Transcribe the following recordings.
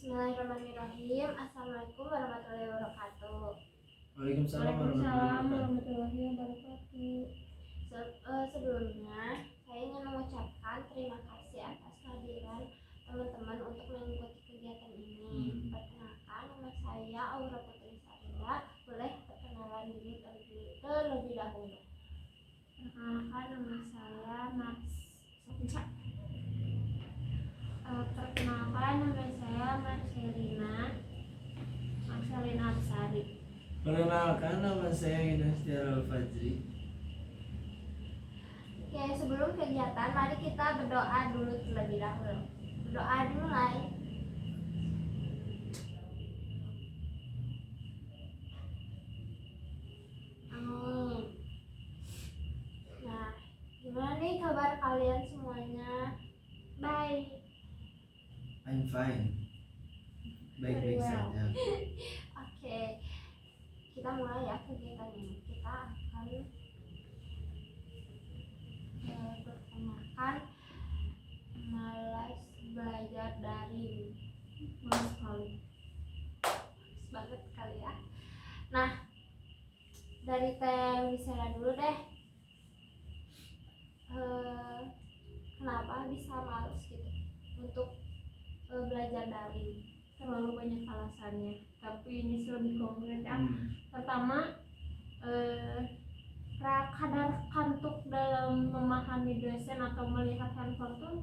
Bismillahirrahmanirrahim. Assalamualaikum warahmatullahi wabarakatuh. Waalaikumsalam warahmatullahi wabarakatuh. Sebelumnya saya ingin mengucapkan terima kasih atas kehadiran teman-teman untuk mengikuti kegiatan ini. Perkenalkan, nama saya Aura Putri Sarinda. Boleh perkenalan diri terlebih dahulu. Perkenalkan, nama saya Perkenalkan, nama saya Marcelina Absari. Perkenalkan, nama saya Inas Tiara Al-Fajri. Oke, sebelum kegiatan, mari kita berdoa dulu terlebih dahulu. Berdoa dimulai. Amin. Nah, gimana nih kabar kalian semuanya? Baik. I'm fine. Baik-baik saja. Oke, kita mulai ya kegiatan ini. Kita akan bertemakan malas belajar daring. Malas sekali. Banget kali ya. Nah, dari Teh Wisela dulu deh. Kenapa bisa males gitu untuk belajar daring? Terlalu banyak alasannya, tapi ini lebih konkret ya. Pertama, kadar kantuk dalam memahami dosen atau melihat handphone tuh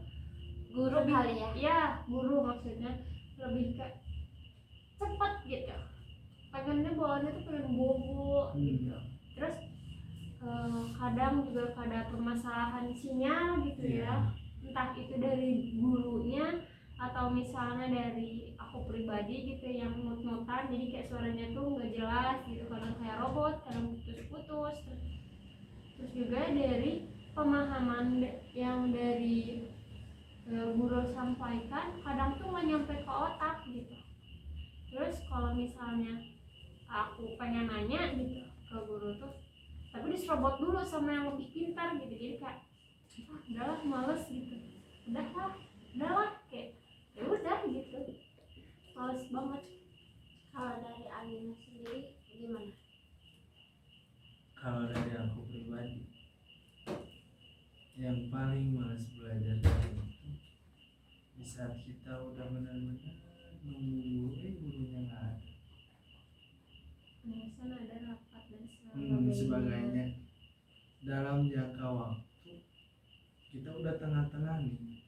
Guru lebih, kali ya? Ya, guru maksudnya lebih ke cepat gitu. Pengennya bawaannya tuh pengen bobo gitu. Terus kadang juga ada permasalahan sinyal gitu ya. Entah itu dari gurunya atau misalnya dari aku pribadi gitu yang mut-mutan, jadi kayak suaranya tuh nggak jelas gitu, kadang kayak robot, kadang putus-putus. Terus juga dari pemahaman yang dari guru sampaikan kadang tuh nggak nyampe ke otak gitu. Terus kalau misalnya aku pengen nanya gitu ke guru tuh, tapi diserobot dulu sama yang lebih pintar gitu, jadi kayak udahlah males gitu, udahlah kayak ya udah gitu, males banget. Kalau dari Alina sendiri gimana? Kalau dari aku pribadi, yang paling malas belajar itu di saat kita udah benar-benar nunggu gurunya nggak ada. Biasanya ada rapat dan Sebagainya. Dalam jangka waktu kita udah tengah-tengah nih.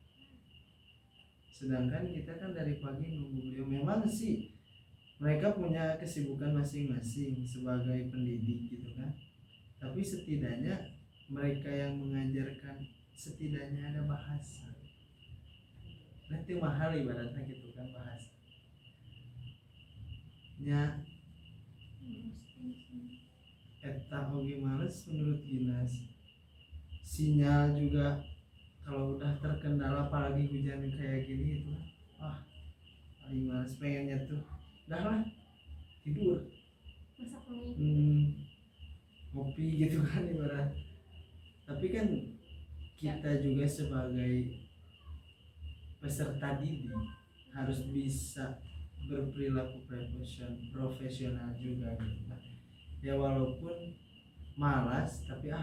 Sedangkan kita kan dari pagi nunggu beliau. Memang sih mereka punya kesibukan masing-masing sebagai pendidik gitu kan. Tapi setidaknya mereka yang mengajarkan setidaknya ada bahasa. Nanti mahal ibaratnya gitu kan bahasa. Nya eta oge males menurut Ginas. Sinyal juga kalau udah terkendala, apalagi hujan kayak gini itu paling males, pengennya tuh udahlah tidur, masak mie, ngopi gitu kan ibarat. Tapi kan kita juga sebagai peserta didik harus bisa berperilaku profesional juga gitu kan. Ya walaupun malas tapi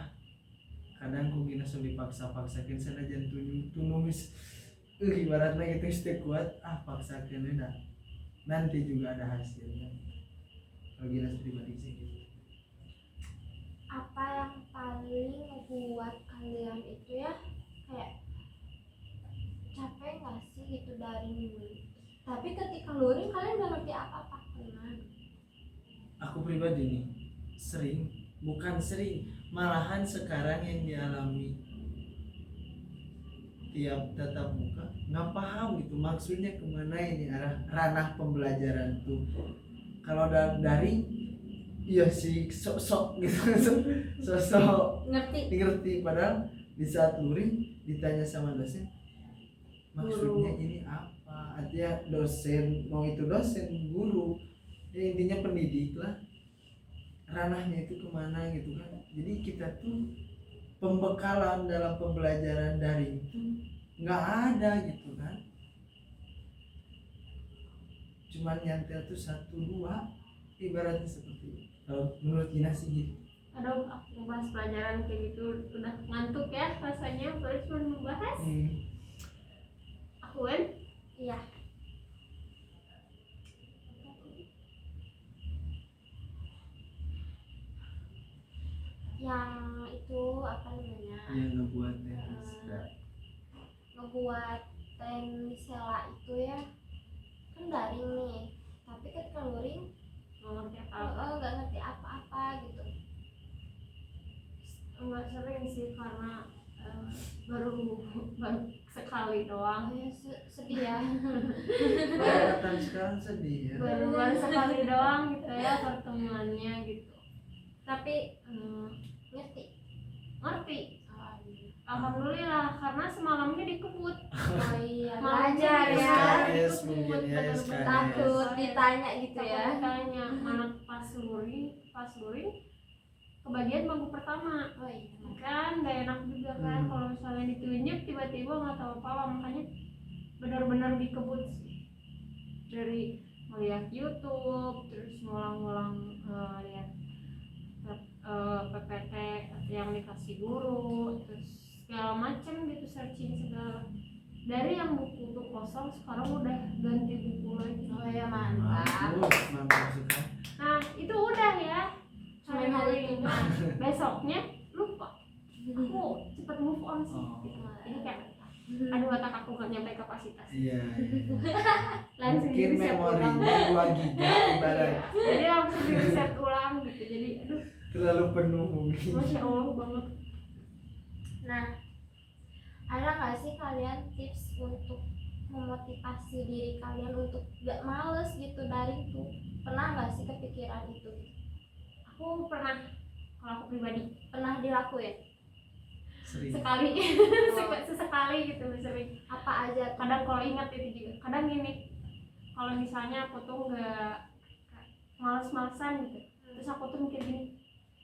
kadang ku gina dipaksa-paksakan sana jantung numis ibaratnya gitu istri kuat paksakan dah nanti juga ada hasilnya. Kalau gina pribadi sih gitu. Apa yang paling membuat kalian itu ya kayak capek nggak sih gitu daring, tapi ketika luring kalian nggak ngerti apa-apa? Gimana? Aku pribadi nih bukan sering, malahan sekarang yang dialami tiap tatap muka nggak paham gitu maksudnya kemana ini arah ranah pembelajaran tuh. Kalau daring iya sih sok gitu sok ngerti padahal di saat luring ditanya sama dosen maksudnya ini apa, artinya dosen mau itu dosen guru ya intinya pendidik lah, ranahnya itu kemana gitu kan. Jadi kita tuh pembekalan dalam pembelajaran daring itu nggak ada gitu kan. cuman nyantel tuh 1 2 ibaratnya seperti itu. Kalau menurut Gina sih gitu. Aduh, aku bahas pelajaran kayak gitu udah ngantuk ya rasanya, baru cuma membahas. Aku kan Iya. Yang itu apa namanya? Yang ngebuat ya Ngebuat teh misela itu ya kan daring nih, tapi ketika luring nggak ngerti apa-apa. nggak ngerti apa-apa gitu. Nggak sering sih karena baru baru sekali doang. Oh ya, sedih ya. kelihatan sekarang sedih ya. Baru sekali doang gitu ya pertemuannya gitu. Tapi Ngerti. ngerti. Oh, iya. Alhamdulillah karena semalamnya dikebut. Oh iya, Malamnya belajar ya. SKS mungkin ya, Bener-bener SKS. Takut ditanya gitu Takut ya. ditanya mana pas luring kebagian bangku pertama. Oh iya. Kan gak enak juga kan kalau misalnya ditunjuk tiba-tiba nggak tahu apa-apa, makanya benar-benar dikebut sih. Dari melihat YouTube terus ngulang-ngulang lihat PPT yang dikasih guru, terus segala macam gitu, searching segala. Dari yang buku tuh kosong sekarang udah ganti buku lagi. Oh ya, mantap. Mantap sekali. Nah itu udah ya, Cuman hari itu. Nah, besoknya lupa. Aku cepet move on sih Oh. gitu. Jadi kayak aduh otak aku gak nyampe kapasitas. Iya. Langsung Mungkin di-reset ulang. memorinya 2 giga ibarat Jadi langsung di reset ulang gitu. Jadi aduh terlalu penuh mungkin. masya Allah banget. Nah, ada nggak sih kalian tips untuk memotivasi diri kalian untuk gak males gitu daring tuh? Pernah nggak sih kepikiran itu? Aku pernah, kalau aku pribadi Pernah dilakuin? Sering. sekali sesekali gitu sering. Apa aja tuh? Kadang kalau ingat itu juga kadang gini, kalau misalnya aku tuh nggak males-malesan gitu, terus aku tuh mikir gini,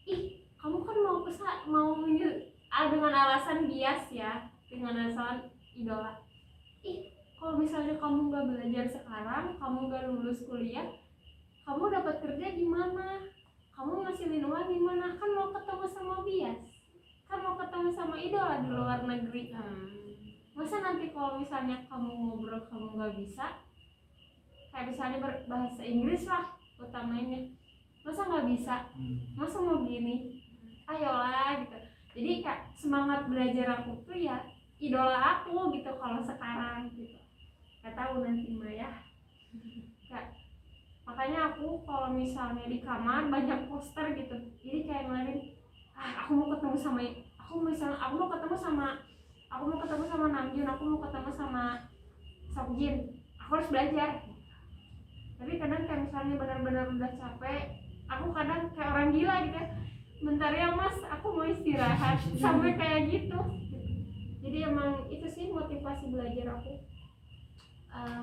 ih kamu kan mau dengan alasan bias ya, dengan alasan idola, ih kalau misalnya kamu nggak belajar sekarang, kamu nggak lulus kuliah, kamu dapat kerja gimana, kamu ngasilin uang gimana, kan mau ketemu sama bias, kan mau ketemu sama idola di luar negeri. Masa nanti kalau misalnya kamu ngobrol kamu nggak bisa, kayak misalnya berbahasa Inggris lah utamanya, masa nggak bisa, masa mau gini, ayolah gitu. Jadi kayak semangat belajar aku tuh ya idola aku gitu kalau sekarang gitu. Gak tahu nanti mah ya. Kayak makanya aku kalau misalnya di kamar banyak poster gitu, jadi kayak ngeliatin aku mau ketemu sama Namjoon, aku mau ketemu sama Seokjin, aku harus belajar. Tapi kadang kayak misalnya benar-benar udah capek, aku kadang kayak orang gila gitu ya, bentar ya mas aku mau istirahat sampai kayak gitu. Jadi emang itu sih motivasi belajar aku.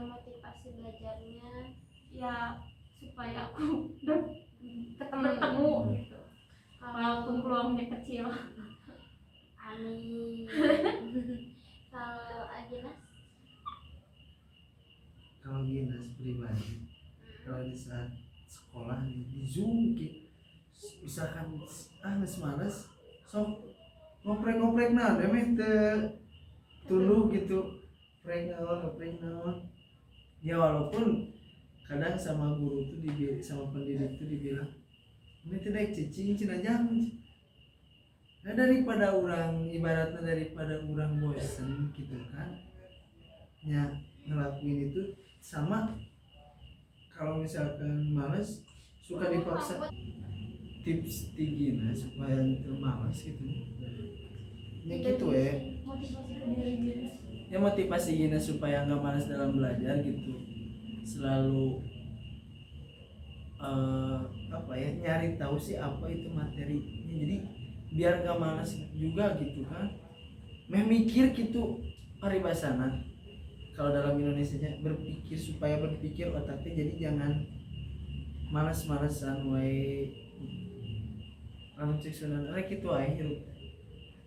Motivasi belajarnya Ya supaya aku ketemu gitu, walaupun peluangnya kecil. amin. Kalau Agnes? Kalau Ginas pribadi, kalau di saat sekolah di Zoom gitu, misalkan nges males, sok ngoprek-ngoprek nah, demeh tuluh gitu, prank naon. Ya walaupun kadang sama guru tuh sama pendidik tuh dibilang, ini tidak cicing cina jam. Nah daripada orang bosen gitu kan, ya ngelakuin itu sama. Kalau misalkan males suka dipaksa. Tips tinggi supaya malas gitu ya gitu ya. Motivasi ke diri gitu. Ya motivasi gini supaya nggak malas dalam belajar gitu, selalu nyari tahu sih apa itu materinya, jadi biar nggak malas juga gitu kan, mikir gitu paribasana kalau dalam Indonesia berpikir, supaya berpikir otaknya, jadi jangan malas-malasan wae cek sunan rek itu aja hirup.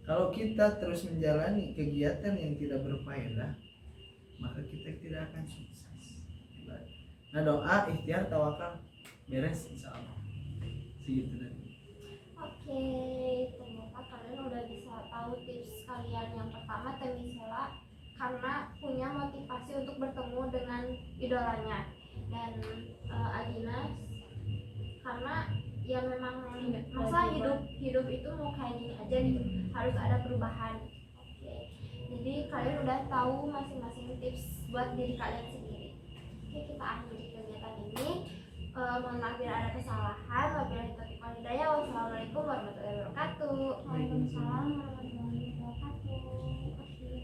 Kalau kita terus menjalani kegiatan yang tidak berfaedah, maka kita tidak akan sukses. Nah doa, ikhtiar, tawakal, beres insya Allah. Segitu tadi. Oke, ternyata kalian udah bisa tahu tips kalian. Yang pertama Temisela karena punya motivasi untuk bertemu dengan idolanya, dan Agina karena ya memang masa hidup itu mau kayak gini aja gitu, harus ada perubahan. Oke, jadi kalian udah tahu masing-masing tips buat diri kalian sendiri. Oke, kita akhiri kegiatan ini. Mohon maaf bila ada kesalahan. Wabillahi taufiq wal hidayah. Wassalamualaikum warahmatullahi wabarakatuh. Waalaikumsalam.